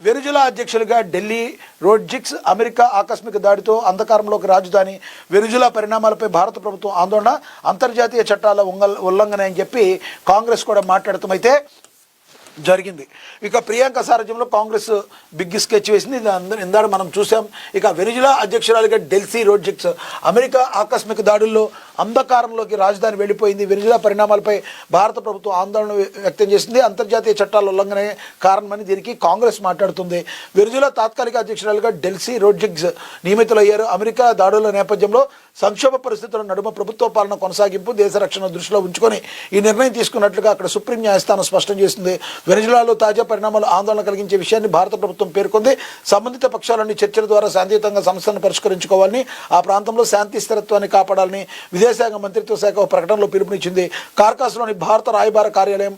వెనుజులా అధ్యక్షులుగా ఢిల్లీ రోడ్జిక్స్ అమెరికా ఆకస్మిక దాడితో అంధకారంలోకి రాజధాని వెనుజులా పరిణామాలపై భారత ప్రభుత్వం ఆందోళన, అంతర్జాతీయ చట్టాల ఉల్లంఘన అని చెప్పి కాంగ్రెస్ కూడా మాట్లాడటమైతే జరిగింది. ఇక ప్రియాంక సారథ్యంలో కాంగ్రెస్ బిగ్ స్కెచ్ వేసింది. ఇందాక మనం చూసాం. ఇక వెనుజులా అధ్యక్షురాలిగా డెల్సీ రోడ్రిగ్స్ అమెరికా ఆకస్మిక దాడుల్లో అంధకారంలోకి రాజధాని వెళ్ళిపోయింది. వెనుజులా పరిణామాలపై భారత ప్రభుత్వం ఆందోళన వ్యక్తం చేసింది. అంతర్జాతీయ చట్టాల ఉల్లంఘనే కారణమని దీనికి కాంగ్రెస్ మాట్లాడుతుంది. వెనుజులా తాత్కాలిక అధ్యక్షురాలిగా డెల్సీ రోడ్రిగ్స్ నియమితులయ్యారు. అమెరికా దాడుల నేపథ్యంలో సంక్షోభ పరిస్థితుల నడుమ ప్రభుత్వ పాలన కొనసాగింపు, దేశ రక్షణ దృష్టిలో ఉంచుకొని ఈ నిర్ణయం తీసుకున్నట్లుగా అక్కడ సుప్రీం న్యాయస్థానం స్పష్టం చేసింది. వెనుజులాలో తాజా పరిణామాలు ఆందోళన కలిగించే విషయాన్ని భారత ప్రభుత్వం పేర్కొంది. సంబంధిత పక్షాలన్నీ చర్చల ద్వారా శాంతియుతంగా సమస్యలను పరిష్కరించుకోవాలని, ఆ ప్రాంతంలో శాంతి స్థిరత్వాన్ని కాపాడాలని విదేశాంగ మంత్రిత్వ శాఖ ఒక ప్రకటనలో పిలుపునిచ్చింది. కార్కాస్లోని భారత రాయబార కార్యాలయం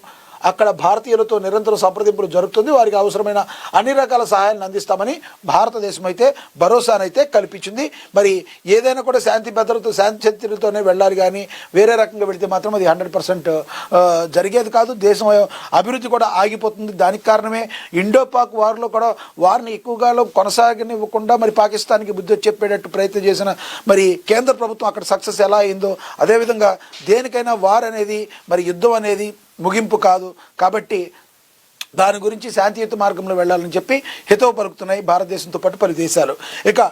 అక్కడ భారతీయులతో నిరంతరం సంప్రదింపులు జరుగుతుంది. వారికి అవసరమైన అన్ని రకాల సహాయాలను అందిస్తామని భారతదేశం అయితే భరోసానైతే కల్పించింది. మరి ఏదైనా కూడా శాంతి భద్రత శాంతితోనే వెళ్ళాలి, కానీ వేరే రకంగా వెళితే మాత్రం అది 100% జరిగేది కాదు. దేశం అభివృద్ధి కూడా ఆగిపోతుంది. దానికి కారణమే ఇండో పాక్ వార్లో కూడా వారిని ఎక్కువగా కొనసాగనివ్వకుండా మరి పాకిస్తాన్కి బుద్ధి చెప్పేటట్టు ప్రయత్నం చేసిన మరి కేంద్ర ప్రభుత్వం అక్కడ సక్సెస్ ఎలా అయిందో, అదేవిధంగా దేనికైనా వార్ అనేది మరి యుద్ధం అనేది ముగింపు కాదు. కాబట్టి దాని గురించి శాంతియుత మార్గంలో వెళ్ళాలని చెప్పి హితవు పలుకుతున్నాయి భారతదేశంతో పాటు పలు దేశాలు. ఇక